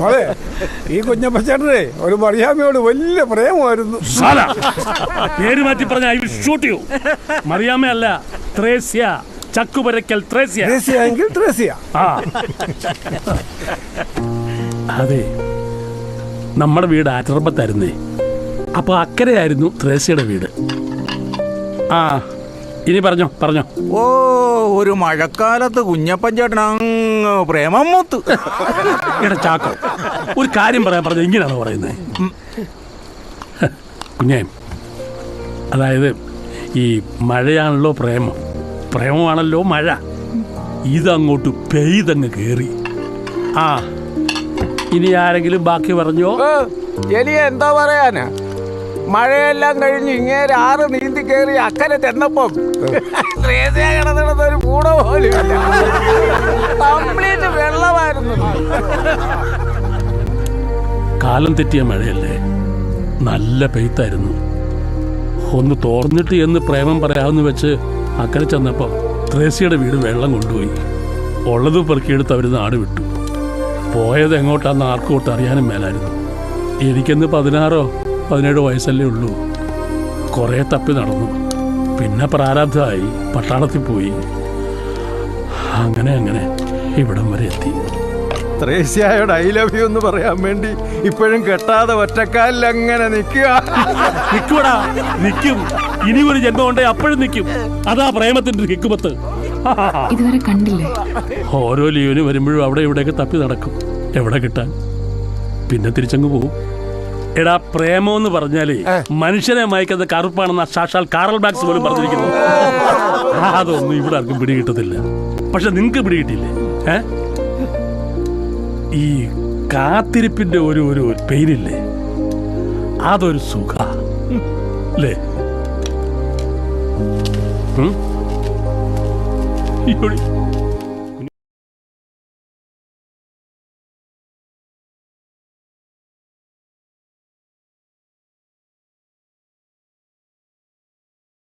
അതെ, ഈ കുഞ്ഞപ്പച്ചേട്ടനെ ഒരു മറിയാമ്മയോട് വലിയ പ്രേമമായിരുന്നു. പേര് മാറ്റി പറഞ്ഞ I will shoot you. Mariyamma അല്ല, ത്രേസ്യ. ചക്കുപരക്കൽ ത്രേസ്യ. ത്രേസ്യയെങ്കിൽ ത്രേസ്യ. അതെ, നമ്മുടെ വീട് ആറ്ററമ്പത്തായിരുന്നേ. അപ്പൊ അക്കരെയായിരുന്നു ത്രേസ്യയുടെ വീട്. ആ, ഇനി പറഞ്ഞോ പറഞ്ഞോ. ഓ, ഒരു മഴക്കാലത്ത് കുഞ്ഞപ്പൻ ചേട്ടൻ അങ്ങ് പ്രേമം മൂത്ത്. എടാ ചാക്കോ, ഒരു കാര്യം പറയാൻ പറഞ്ഞ ഇങ്ങനെയാണോ പറയുന്നത്? കുഞ്ഞേ, അതായത് ഈ മഴയാണല്ലോ പ്രേമം, പ്രേമമാണല്ലോ മഴ. ഇതങ്ങോട്ട് പെയ്തങ്ങ് കേറി. ആ, ഇനി ആരെങ്കിലും ബാക്കി പറഞ്ഞോ? എലിയ എന്താ പറയാനാ? മഴയെല്ലാം കഴിഞ്ഞ് ഇങ്ങേരെ ആറ് നീന്തി കയറി അക്കരെ ചെന്നപ്പം കിടന്നിടത്തൊരു കൂട പോലും കംപ്ലീറ്റ് വെള്ളമായിരുന്നു. കാലം തെറ്റിയ മഴയല്ലേ, നല്ല പെയ്ത്തായിരുന്നു. ഒന്ന് തോർന്നിട്ട് എന്ന് പ്രേമം പറയാമെന്ന് വെച്ച് അക്കരെ ചെന്നപ്പോൾ ത്രേസ്യയുടെ വീട് വെള്ളം കൊണ്ടുപോയി. ഉള്ളത് പെറുക്കിയെടുത്ത് അവർ നാട് വിട്ടു. പോയത് എങ്ങോട്ടാന്ന് ആർക്കോട്ട് അറിയാനും മേലായിരുന്നു. എനിക്കെന്ന് 16-17 വയസ്സല്ലേ ഉള്ളൂ. കുറേ തപ്പി നടന്നു. പിന്നെ പ്രാരാബ്ധമായി, പട്ടാളത്തിൽ പോയി. അങ്ങനെ അങ്ങനെ ഇവിടം വരെ എത്തി. ത്രേസ്യയോട് ഐ ലവ് യു എന്ന് പറയാൻ വേണ്ടി ഇപ്പോഴും കെട്ടാതെ ഒറ്റക്കാലിൽ അങ്ങനെ നിൽക്കൂടാ, നിൽക്കും. ഇനി ഒരു ജന്മം ഉണ്ടേ അപ്പോഴും നിൽക്കും. അതാ പ്രേമത്തിന്റെ ഹിക്കുമത്ത്. ഇതുവരെ കണ്ടില്ലേ? ഓരോ ലീവിന് വരുമ്പോഴും അവിടെ ഇവിടെയൊക്കെ തപ്പി നടക്കും. എവിടെ കിട്ടാൻ? പിന്നെ തിരിച്ചങ്ങ് പോവും. എടാ, പ്രേമം എന്ന് പറഞ്ഞാലേ മനുഷ്യനെ മയക്കുന്ന കറുപ്പാണെന്ന സാക്ഷാൽ കാറൽ ബാക്സ് പോലും പറഞ്ഞിരിക്കുന്നു. അതൊന്നും ഇവിടെ ആർക്കും പിടികിട്ടത്തില്ല. പക്ഷെ നിങ്ങക്ക് പിടികിട്ടില്ലേ? ഈ കാത്തിരിപ്പിന്റെ ഒരു പെയിനില്ലേ, അതൊരു സുഖ അല്ലേ?